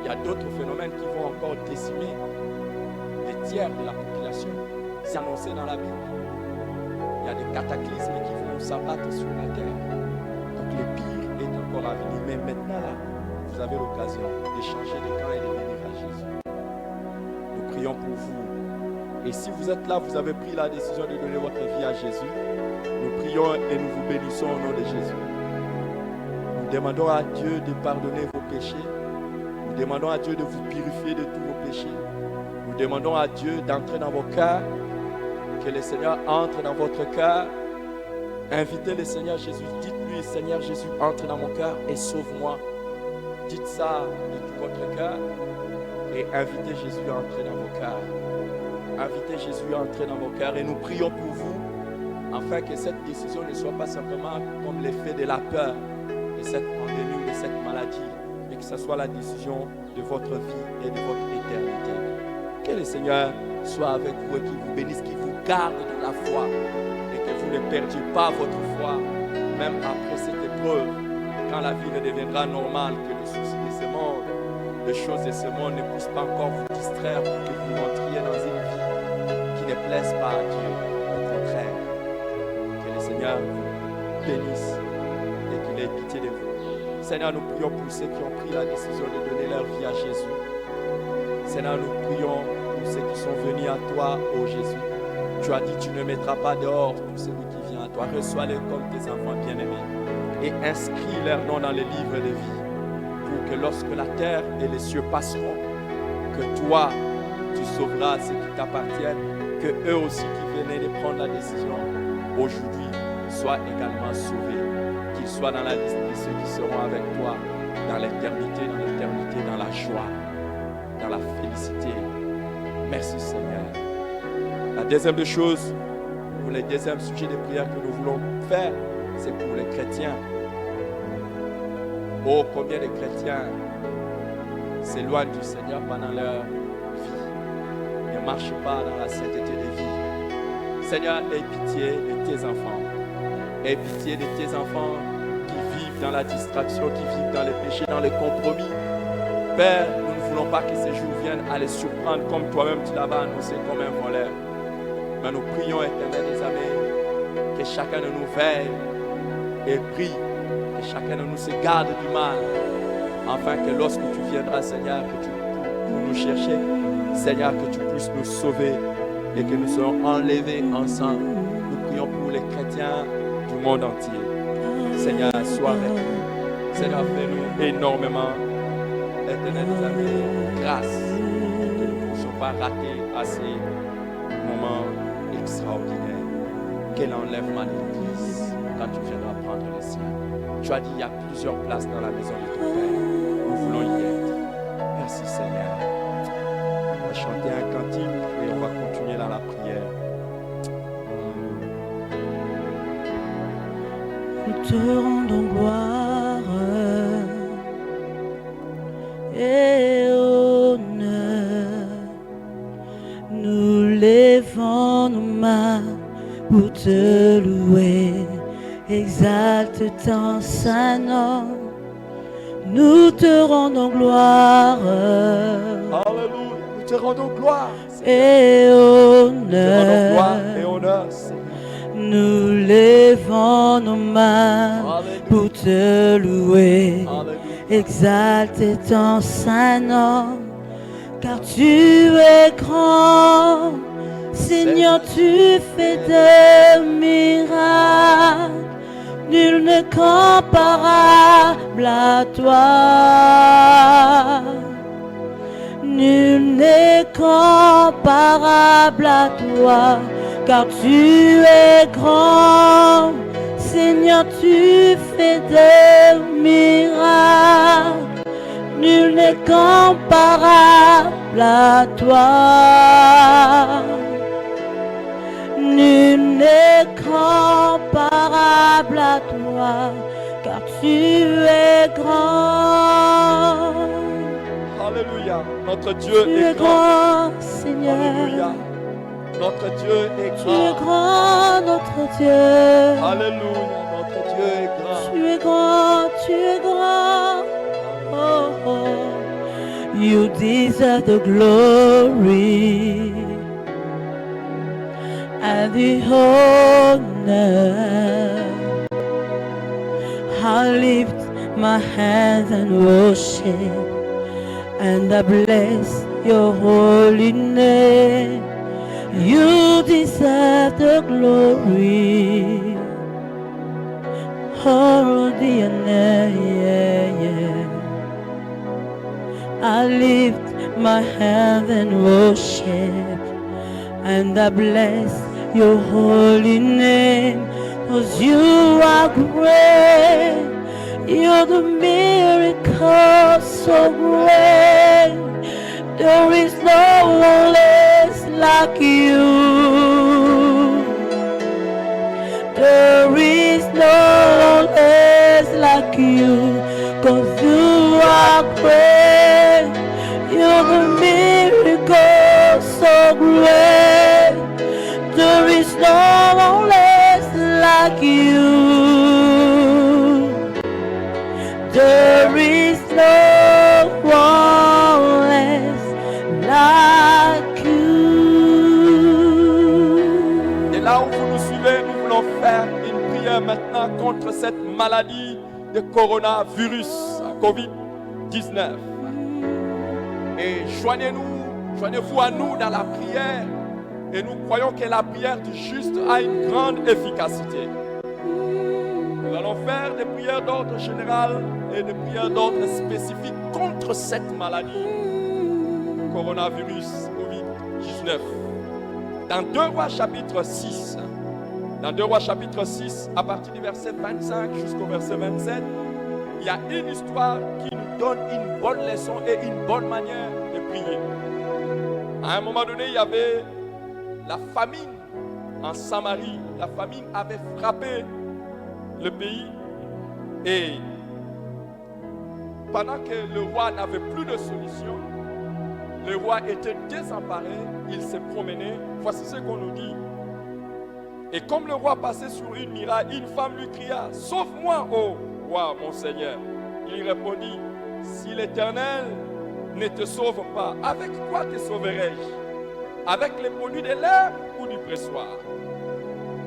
Speaker 1: Il y a d'autres phénomènes qui vont encore décimer les tiers de la population. C'est annoncé dans la Bible. Il y a des cataclysmes qui vont s'abattre sur la terre. Donc le pire est encore à venir. Mais maintenant là, vous avez l'occasion de changer de camp et de venir à Jésus. Nous prions pour vous. Et si vous êtes là, vous avez pris la décision de donner votre vie à Jésus, nous prions et nous vous bénissons au nom de Jésus. Nous demandons à Dieu de pardonner vos péchés. Nous demandons à Dieu de vous purifier de tous vos péchés. Nous demandons à Dieu d'entrer dans vos cœurs. Que le Seigneur entre dans votre cœur. Invitez le Seigneur Jésus. Dites-lui, Seigneur Jésus, entre dans mon cœur et sauve-moi. Dites ça de tout votre cœur. Et invitez Jésus à entrer dans vos cœurs. Invitez Jésus à entrer dans vos cœurs. Et nous prions pour vous, afin que cette décision ne soit pas simplement comme l'effet de la peur de cette pandémie ou de cette maladie, mais que ce soit la décision de votre vie et de votre éternité. Que le Seigneur soit avec vous et qu'il vous bénisse, qu'il vous garde dans la foi et que vous ne perdiez pas votre foi, même après cette épreuve, quand la vie ne deviendra normale, que les soucis de ce monde, les choses de ce monde ne puissent pas encore vous distraire pour que vous entriez dans une vie qui ne plaise pas à Dieu. Au contraire, que le Seigneur vous bénisse et qu'il ait pitié de vous. Seigneur, nous prions pour ceux qui ont pris la décision de donner leur vie à Jésus. Seigneur, nous prions pour ceux qui sont venus à toi, ô Jésus. Tu as dit, tu ne mettras pas dehors tout celui qui vient à toi. Reçois-les comme tes enfants bien-aimés et inscris leur nom dans les livres de vie pour que lorsque la terre et les cieux passeront, que toi, tu sauveras ceux qui t'appartiennent, que eux aussi qui venaient de prendre la décision aujourd'hui soient également sauvés, qu'ils soient dans la liste de ceux qui seront avec toi dans l'éternité, dans la joie, dans la félicité. Merci Seigneur. La deuxième des choses, pour le deuxième sujet de prière que nous voulons faire, c'est pour les chrétiens. Oh, combien de chrétiens s'éloignent du Seigneur pendant leur vie, ne marchent pas dans la sainteté de vie. Seigneur, aie pitié de tes enfants. Aie pitié de tes enfants qui vivent dans la distraction, qui vivent dans les péchés, dans les compromis. Père, nous ne voulons pas que ces jours viennent à les surprendre comme toi-même tu l'avais annoncé comme un voleur. Mais nous prions, Éternel des armées, que chacun de nous veille et prie, que chacun de nous se garde du mal, afin que lorsque tu viendras, Seigneur, que tu pour nous chercher, Seigneur, que tu puisses nous sauver et que nous serons enlevés ensemble. Nous prions pour les chrétiens du monde entier. Seigneur, sois avec nous. Seigneur, fais-nous énormément. Éternel, nous avons grâce que nous ne puissions pas rater à ces moments extraordinaires. Quel enlèvement de l'Église quand tu viendras prendre les siens. Tu as dit il y a plusieurs places dans la maison de ton Père. Nous voulons y être. Merci Seigneur. On va chanter un cantique et on va continuer dans la prière.
Speaker 2: Nous te rendons gloire et honneur. Nous levons nos mains pour te louer. Exalte ton saint nom. Nous te rendons gloire.
Speaker 1: Alléluia. Nous te rendons gloire.
Speaker 2: Et
Speaker 1: Nous te rendons gloire
Speaker 2: honneur.
Speaker 1: et honneur, Seigneur.
Speaker 2: Nous levons nos mains pour te louer.
Speaker 1: Alléluia.
Speaker 2: Exalte ton saint nom, car tu es grand. Seigneur, tu fais des miracles, nul n'est comparable à toi. Nul n'est comparable à toi, car tu es grand. Seigneur, tu fais des miracles, nul n'est comparable à toi. Nul n'est comparable à toi, car tu es grand.
Speaker 1: Alléluia. Notre Dieu
Speaker 2: Tu
Speaker 1: est
Speaker 2: es
Speaker 1: grand.
Speaker 2: grand, Seigneur.
Speaker 1: Alléluia. Notre Dieu est
Speaker 2: Tu es
Speaker 1: grand.
Speaker 2: grand, notre Dieu.
Speaker 1: Alléluia. Notre Dieu est grand.
Speaker 2: Tu es grand, tu es grand. Oh, oh. You deserve the glory and the honor. I lift my hands and worship, and I bless your holy name. You deserve the glory, all the honor. I lift my hands and worship, and I bless your holy name, 'cause you are great. You're the miracle so great. There is no one less like you. There is no one less like you, 'cause you are great. You're the miracle so great. There is no one less like you. There is no one less like you.
Speaker 1: Et là où vous nous suivez, nous voulons faire une prière maintenant contre cette maladie de coronavirus, COVID-19. Et joignez-vous à nous dans la prière. Et nous croyons que la prière du juste a une grande efficacité. Nous allons faire des prières d'ordre général et des prières d'ordre spécifique contre cette maladie, coronavirus, COVID-19. Dans 2 Rois chapitre 6, à partir du verset 25 jusqu'au verset 27, il y a une histoire qui nous donne une bonne leçon et une bonne manière de prier. À un moment donné, il y avait la famine en Samarie. La famine avait frappé le pays, et pendant que le roi n'avait plus de solution, le roi était désemparé, il s'est promené. Voici ce qu'on nous dit. Et comme le roi passait sur une muraille, une femme lui cria: sauve-moi, ô roi, mon Seigneur. Il lui répondit: si l'Éternel ne te sauve pas, avec quoi te sauverai-je? Avec les produits de l'herbe ou du pressoir?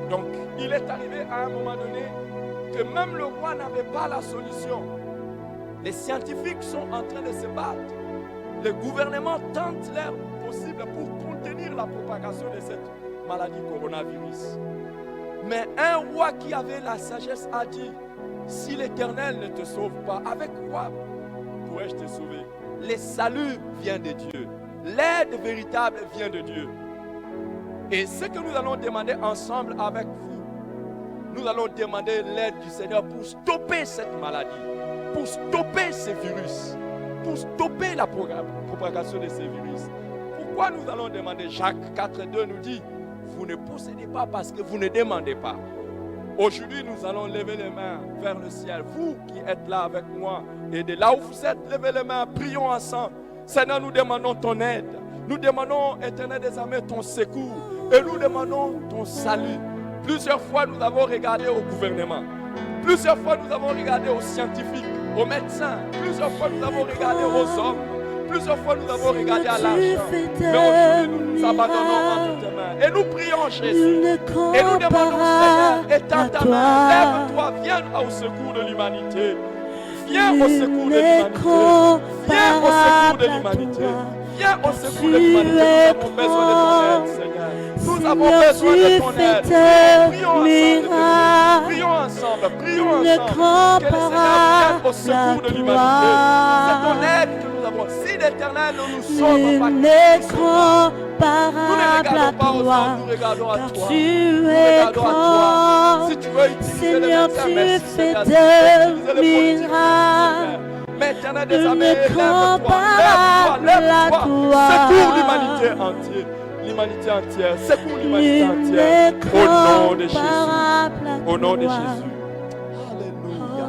Speaker 1: Donc il est arrivé à un moment donné que même le roi n'avait pas la solution. Les scientifiques sont en train de se battre. Le gouvernement tente leur possible pour contenir la propagation de cette maladie coronavirus. Mais un roi qui avait la sagesse a dit, si l'Éternel ne te sauve pas, avec quoi pourrais-je te sauver? Le salut vient de Dieu. L'aide véritable vient de Dieu. Et ce que nous allons demander ensemble avec vous, nous allons demander l'aide du Seigneur pour stopper cette maladie, pour stopper ces virus, pour stopper la propagation de ces virus. Pourquoi nous allons demander? Jacques 4,2 nous dit, vous ne possédez pas parce que vous ne demandez pas. Aujourd'hui, nous allons lever les mains vers le ciel. Vous qui êtes là avec moi et de là où vous êtes, levez les mains, prions ensemble. Seigneur, nous demandons ton aide. Nous demandons, Éternel des armées, ton secours. Et nous demandons ton salut. Plusieurs fois, nous avons regardé au gouvernement. Plusieurs fois, nous avons regardé aux scientifiques, aux médecins. Plusieurs fois, nous avons regardé aux hommes. Plusieurs fois, nous avons regardé à l'argent. Mais aujourd'hui, nous nous abandonnons entre tes mains. Et nous prions, Jésus. Et nous demandons, Seigneur, étends ta main. Lève-toi, viens au secours de l'humanité. Viens au secours de l'humanité. Viens au secours de l'humanité. Viens au secours de l'humanité. Nous avons besoin de ton aide, Seigneur. Nous avons besoin de ton aide. Prions ensemble. Prions ensemble. Que le Seigneur vienne au secours de l'humanité. C'est ton aide que nous avons. Si l'Éternel nous sauve, nous ne regardons pas aux hommes, nous regardons à toi. Nous regardons à toi. Si tu veux utiliser les médecins, merci Seigneur. Si tu veux utiliser les politiques, Seigneur. Mais Éternel des armées, lève-toi. Secours l'humanité entière. L'humanité entière. Secours l'humanité entière. Au nom de Jésus. Au nom de Jésus. Alléluia.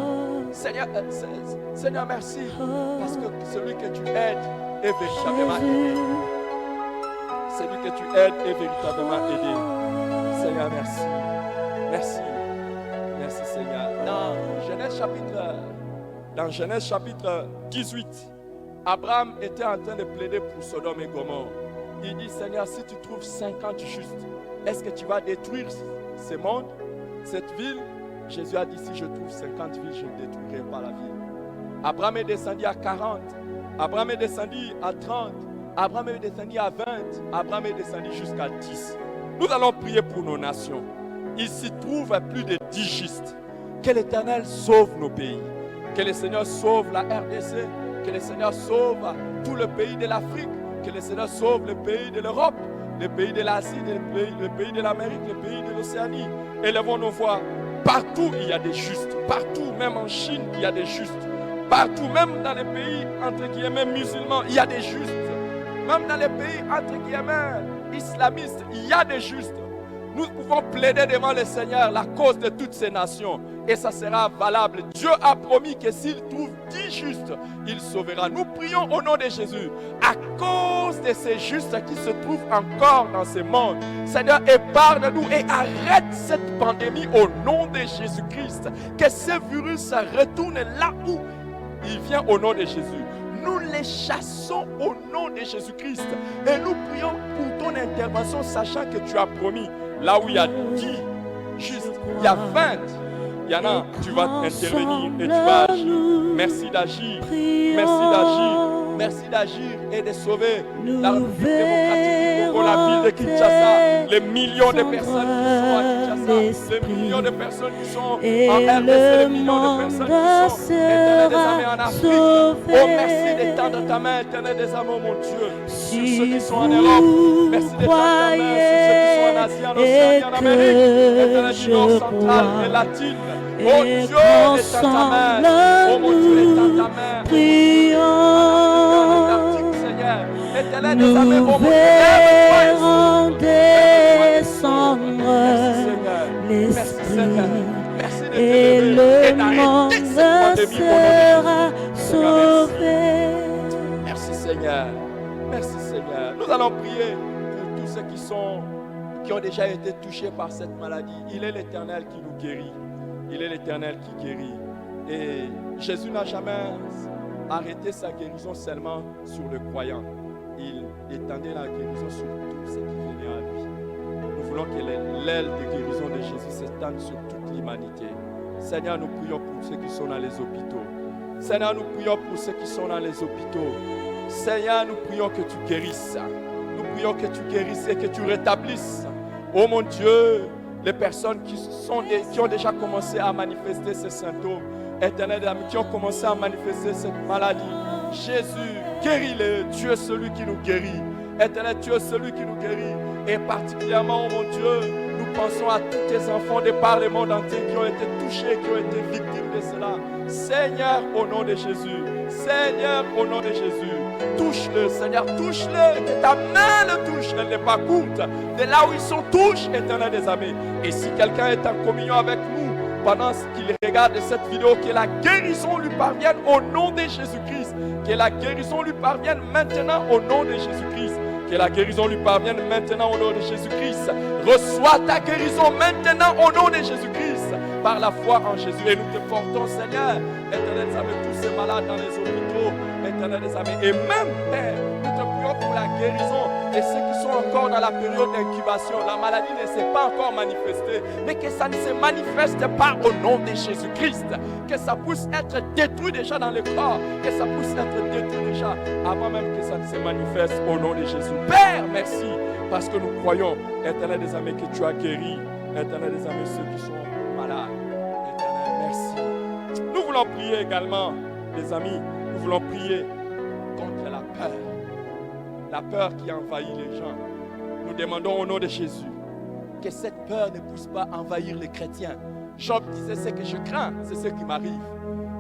Speaker 1: Seigneur, merci. Parce que celui que tu aides est véritablement aidé. Celui que tu aides est véritablement aidé. Seigneur, merci. Merci. Merci, Seigneur. Dans Genèse chapitre 18, Abraham était en train de plaider pour Sodome et Gomorrhe. Il dit, Seigneur, si tu trouves 50 justes, est-ce que tu vas détruire ce monde, cette ville? Jésus a dit, si je trouve 50 villes, je ne détruirai pas la ville. Abraham est descendu à 40. Abraham est descendu à 30. Abraham est descendu à 20. Abraham est descendu jusqu'à 10. Nous allons prier pour nos nations. Il s'y trouve plus de 10 justes. Que l'Éternel sauve nos pays. Que le Seigneur sauve la RDC. Que le Seigneur sauve tout le pays de l'Afrique. Que le Seigneur sauve le pays de l'Europe, le pays de l'Asie, le pays de l'Amérique, le pays de l'Océanie. Élevons nos voix. Partout, il y a des justes. Partout, même en Chine, il y a des justes. Partout, même dans les pays, entre guillemets, musulmans, il y a des justes. Même dans les pays, entre guillemets, islamistes, il y a des justes. Nous pouvons plaider devant le Seigneur la cause de toutes ces nations. Et ça sera valable. Dieu a promis que s'il trouve 10 justes, il sauvera. Nous prions au nom de Jésus. À cause de ces justes qui se trouvent encore dans ce monde, Seigneur, épargne-nous et arrête cette pandémie au nom de Jésus-Christ. Que ce virus retourne là où il vient au nom de Jésus. Nous les chassons au nom de Jésus-Christ. Et nous prions pour ton intervention, sachant que tu as promis, là où il y a 10 justes, il y a 20. Il y en a, tu vas intervenir et tu vas agir. Merci d'agir. Merci d'agir. Merci d'agir et de sauver la République démocratique du Congo, la ville de Kinshasa, les millions de personnes qui sont à Kinshasa, les millions de personnes qui sont en RDC, les millions de personnes qui sont Éternel des armées en Afrique. Oh, merci d'étendre ta main, Éternel des armées, mon Dieu, sur ceux qui sont en Europe. Merci d'étendre ta main sur ceux qui sont en Asie, en Océanie, en Amérique, Éternel du Nord, central et latine. Oh Dieu, étends ta main. Oh mon Dieu, étends ta main.
Speaker 2: Prions.
Speaker 1: Éternel des armées, oh mon Dieu,
Speaker 2: verrons descendre
Speaker 1: l'Esprit
Speaker 2: et le monde sera sauvé.
Speaker 1: Merci Seigneur. Merci Seigneur. Nous allons prier pour tous ceux qui ont déjà été touchés par cette maladie. Il est l'Éternel qui nous guérit. Il est l'Éternel qui guérit. Et Jésus n'a jamais arrêté sa guérison seulement sur le croyant. Il étendait la guérison sur tous ceux qui venaient à lui. Nous voulons que l'aile de guérison de Jésus s'étende sur toute l'humanité. Seigneur, nous prions pour ceux qui sont dans les hôpitaux. Seigneur, nous prions pour ceux qui sont dans les hôpitaux. Seigneur, nous prions que tu guérisses. Nous prions que tu guérisses et que tu rétablisses. Oh mon Dieu, les personnes qui ont déjà commencé à manifester ces symptômes, Éternel, qui ont commencé à manifester cette maladie. Jésus, guéris-les. Tu es celui qui nous guérit. Éternel, tu es celui qui nous guérit. Et particulièrement, oh mon Dieu, nous pensons à tous tes enfants de par le monde entier qui ont été touchés, qui ont été victimes de cela. Seigneur, au nom de Jésus. Seigneur, au nom de Jésus. Touche-le, Seigneur, touche-le. Que ta main le touche. Elle n'est pas courte. De là où ils sont, touche, Éternel des amis. Et si quelqu'un est en communion avec nous, pendant qu'il regarde cette vidéo, que la guérison lui parvienne au nom de Jésus-Christ. Que la guérison lui parvienne maintenant au nom de Jésus-Christ. Que la guérison lui parvienne maintenant au nom de Jésus-Christ. Reçois ta guérison maintenant au nom de Jésus-Christ. Par la foi en Jésus. Et nous te portons, Seigneur, Éternel des amis, tous ces malades dans les hôpitaux, Éternel des amis. Et même, Père, nous te prions pour la guérison et ceux qui sont encore dans la période d'incubation. La maladie ne s'est pas encore manifestée, mais que ça ne se manifeste pas au nom de Jésus-Christ. Que ça puisse être détruit déjà dans le corps, que ça puisse être détruit déjà avant même que ça ne se manifeste au nom de Jésus. Père, merci, parce que nous croyons, Éternel des amis, que tu as guéri, Éternel des amis, ceux qui sont malades. Éternel, merci. Nous voulons prier également, les amis, nous voulons prier contre la peur. La peur qui envahit les gens. Nous demandons au nom de Jésus que cette peur ne puisse pas envahir les chrétiens. Job disait, ce que je crains, c'est ce qui m'arrive.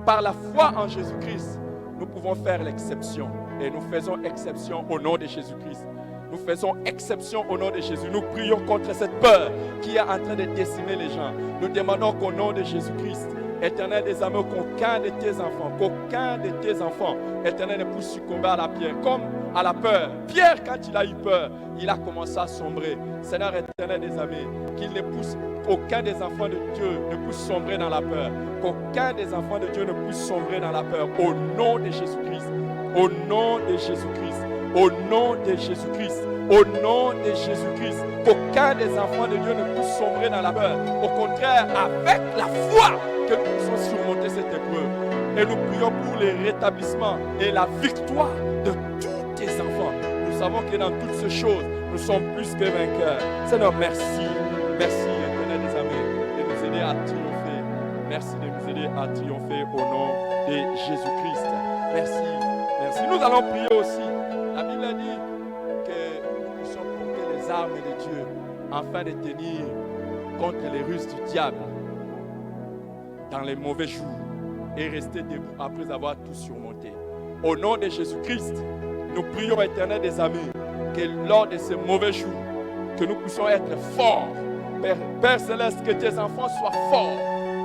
Speaker 1: Par la foi en Jésus-Christ, nous pouvons faire l'exception. Et nous faisons exception au nom de Jésus-Christ. Nous faisons exception au nom de Jésus. Nous prions contre cette peur qui est en train de décimer les gens. Nous demandons qu'au nom de Jésus-Christ, Éternel des amis, qu'aucun de tes enfants, Éternel, ne puisse succomber à la pierre, comme à la peur. Pierre, quand il a eu peur, il a commencé à sombrer. Seigneur éternel des amis, qu'il ne pousse aucun des enfants de Dieu ne puisse sombrer dans la peur. Qu'aucun des enfants de Dieu ne puisse sombrer dans la peur. Au nom de Jésus-Christ. Au nom de Jésus-Christ. Au nom de Jésus-Christ. Au nom de Jésus-Christ. Qu'aucun des enfants de Dieu ne puisse sombrer dans la peur. Au contraire, avec la foi, que nous puissions surmonter cette épreuve. Et nous prions pour le rétablissement et la victoire de tous tes enfants. Nous savons que dans toutes ces choses, nous sommes plus que vainqueurs. Seigneur, merci. Merci, éternel des amis, de nous aider à triompher. Merci de nous aider à triompher au nom de Jésus-Christ. Merci. Merci. Nous allons prier aussi. La Bible dit que nous puissions porter les armes de Dieu afin de tenir contre les ruses du diable dans les mauvais jours et rester debout après avoir tout surmonté. Au nom de Jésus-Christ, nous prions, éternel des amis, que lors de ces mauvais jours, que nous puissions être forts. Père Céleste, que tes enfants soient forts.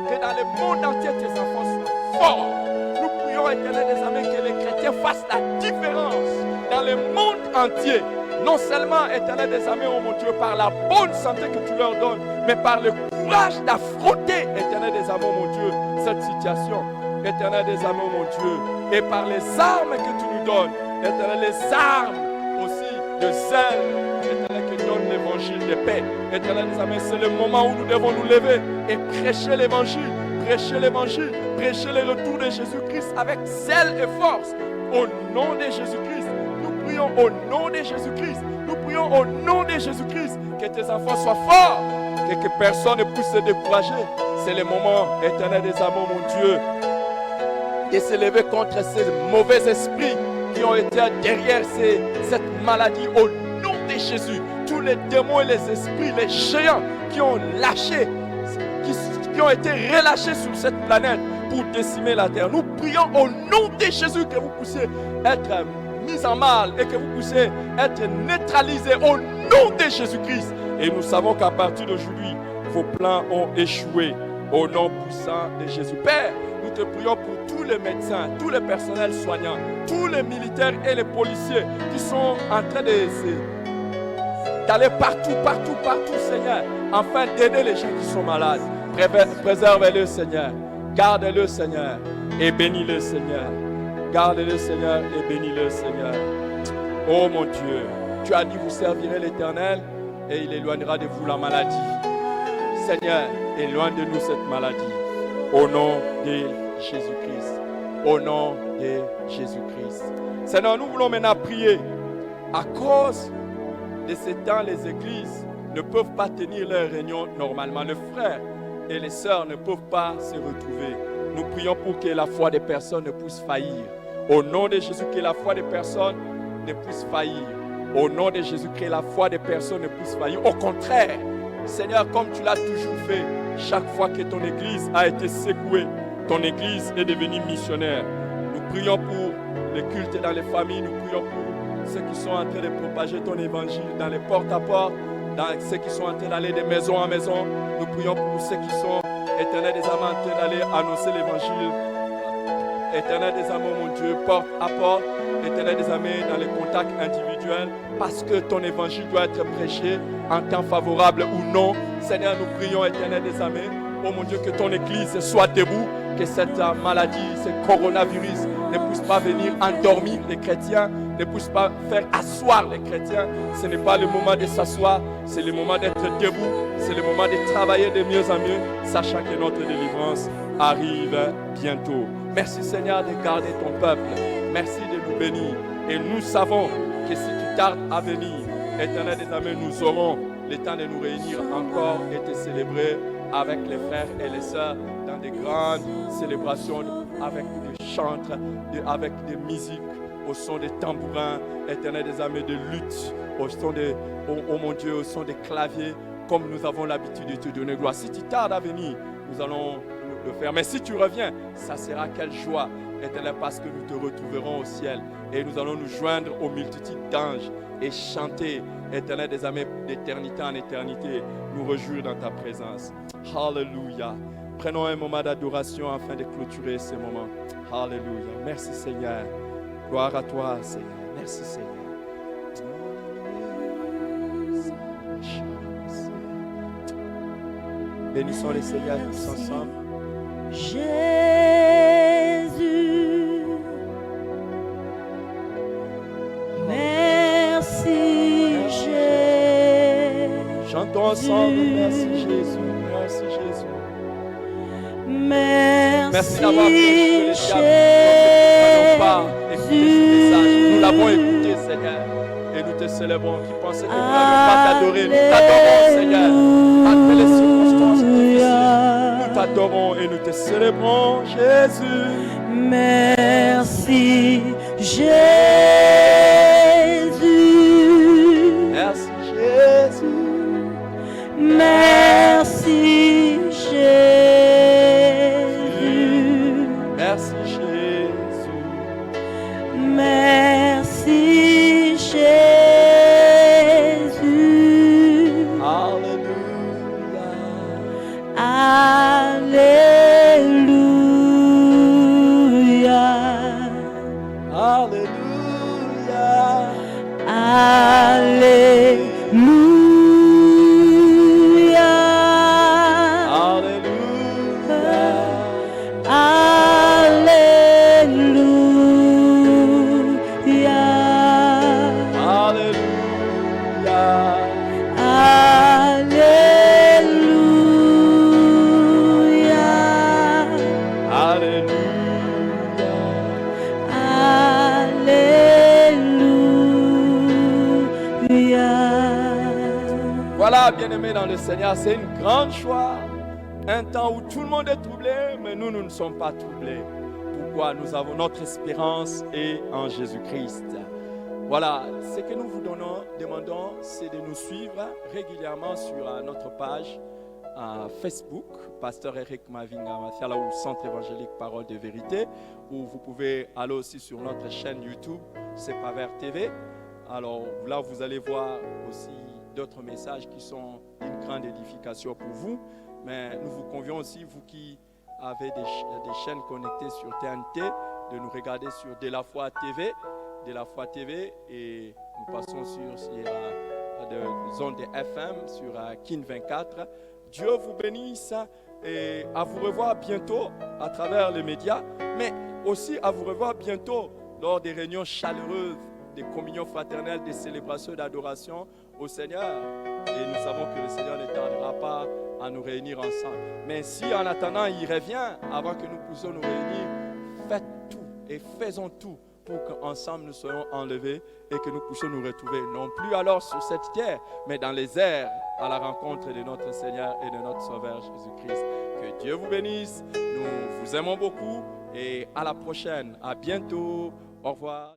Speaker 1: Que dans le monde entier, tes enfants soient forts. Nous prions, éternel des amis, que les chrétiens fassent la différence dans le monde entier. Non seulement, éternel des amis, oh mon Dieu, par la bonne santé que tu leur donnes, mais par le courage d'affronter, éternel des amis, oh mon Dieu, cette situation. Éternel des amis, oh mon Dieu, et par les armes que tu nous donnes, éternel, les armes aussi de zèle, éternel, que donne l'évangile de paix. Éternel des amis, c'est le moment où nous devons nous lever et prêcher l'évangile, prêcher l'évangile, prêcher le retour de Jésus-Christ avec zèle et force. Au nom de Jésus-Christ, nous prions au nom de Jésus-Christ, nous prions au nom de Jésus-Christ, que tes enfants soient forts, que personne ne puisse se décourager. C'est le moment, éternel des amours, mon Dieu, de se lever contre ces mauvais esprits qui ont été derrière cette maladie au nom de Jésus. Tous les démons et les esprits, les géants qui ont lâché, qui ont été relâchés sur cette planète pour décimer la terre. Nous prions au nom de Jésus que vous puissiez être mis en mal et que vous puissiez être neutralisés au nom de Jésus-Christ. Et nous savons qu'à partir d'aujourd'hui, vos plans ont échoué au nom puissant de Jésus. Père, nous te prions pour tous les médecins, tous les personnels soignants, tous les militaires et les policiers qui sont en train d'aller partout, Seigneur, afin d'aider les gens qui sont malades. Préserve-les, Seigneur. Garde-le, Seigneur, et bénis-le, Seigneur. Garde-le, Seigneur, et bénis-le, Seigneur. Oh mon Dieu, tu as dit, vous servirez l'Éternel et il éloignera de vous la maladie. Seigneur, éloigne de nous cette maladie. Au nom de Jésus-Christ. Au nom de Jésus-Christ. Seigneur, nous voulons maintenant prier à cause de ces temps, les églises ne peuvent pas tenir leurs réunions normalement. Les frères et les sœurs ne peuvent pas se retrouver. Nous prions pour que la foi des personnes ne puisse faillir. Au nom de Jésus, que la foi des personnes ne puisse faillir. Au nom de Jésus, que la foi des personnes ne puisse faillir. Au contraire, Seigneur, comme tu l'as toujours fait, chaque fois que ton Église a été secouée, ton Église est devenue missionnaire. Nous prions pour les cultes dans les familles, nous prions pour ceux qui sont en train de propager ton évangile dans les porte-à-porte, dans ceux qui sont en train d'aller de maison en maison. Nous prions pour ceux qui sont, Éternel des âmes, en train d'aller annoncer l'évangile. Éternel des âmes, mon Dieu, porte à porte. Éternel des âmes, dans les contacts individuels, parce que ton évangile doit être prêché en temps favorable ou non. Seigneur, nous prions, Éternel des âmes, oh mon Dieu, que ton Église soit debout, que cette maladie, ce coronavirus ne puisse pas venir endormir les chrétiens, ne puisse pas faire asseoir les chrétiens. Ce n'est pas le moment de s'asseoir, c'est le moment d'être debout, c'est le moment de travailler de mieux en mieux, sachant que notre délivrance arrive bientôt. Merci Seigneur de garder ton peuple, merci de nous bénir. Et nous savons que si tu tardes à venir, Éternel des âmes, nous aurons le temps de nous réunir encore et de célébrer avec les frères et les sœurs dans des grandes célébrations avec des chantres, avec des musiques, au son des tambourins, Éternel des âmes, de lutte, au son des, oh mon Dieu, au son des claviers, comme nous avons l'habitude de te donner gloire. Si tu tardes à venir, nous allons le faire. Mais si tu reviens, ça sera quelle joie, Éternel, parce que nous te retrouverons au ciel et nous allons nous joindre aux multitudes d'anges et chanter, Éternel des âmes, d'éternité en éternité, nous réjouir dans ta présence. Alléluia. Prenons un moment d'adoration afin de clôturer ce moment. Alléluia. Merci Seigneur. Gloire à toi Seigneur. Merci Seigneur. Bénissons les Seigneurs tous ensemble.
Speaker 2: Jésus, merci Jésus.
Speaker 1: Chantons ensemble. Merci Jésus. Merci Jésus.
Speaker 2: Merci
Speaker 1: d'avoir fait les diables. Nous n'avons pas écouté ce message. Nous l'avons écouté Seigneur. Et nous te célébrons. Qui pensait que nous n'allions pas t'adorer. Nous t'adorons Seigneur. Malgré les circonstances difficiles. Nous t'adorons et nous te célébrons Jésus.
Speaker 2: Merci Jésus.
Speaker 1: Merci Jésus.
Speaker 2: Merci Jésus.
Speaker 1: Merci Jésus.
Speaker 2: Merci Jésus.
Speaker 1: Alléluia.
Speaker 2: Alléluia.
Speaker 1: Alléluia. Voilà, bien-aimés dans le Seigneur, c'est une grande joie. Un temps où tout le monde est troublé, mais nous ne sommes pas troublés. Pourquoi? Nous avons notre espérance et en Jésus-Christ. Voilà, ce que nous vous demandons, c'est de nous suivre régulièrement sur notre page Facebook, Pasteur Eric Mavinga Mathiala ou Centre évangélique Parole de Vérité, ou vous pouvez aller aussi sur notre chaîne YouTube, C'est pas vers TV. Alors là, vous allez voir aussi d'autres messages qui sont d'une grande édification pour vous. Mais nous vous convions aussi, vous qui avez des chaînes connectées sur TNT, de nous regarder sur De la Foi TV, De la Foi TV, et nous passons sur des zones de FM, sur Kin 24. Dieu vous bénisse et à vous revoir bientôt à travers les médias, mais aussi à vous revoir bientôt lors des réunions chaleureuses, des communions fraternelles, des célébrations d'adoration au Seigneur. Et nous savons que le Seigneur ne tardera pas à nous réunir ensemble. Mais si en attendant il revient, avant que nous puissions nous réunir, faites tout et faisons tout pour qu'ensemble nous soyons enlevés et que nous puissions nous retrouver, non plus alors sur cette terre, mais dans les airs, à la rencontre de notre Seigneur et de notre Sauveur Jésus-Christ. Que Dieu vous bénisse, nous vous aimons beaucoup et à la prochaine, à bientôt, au revoir.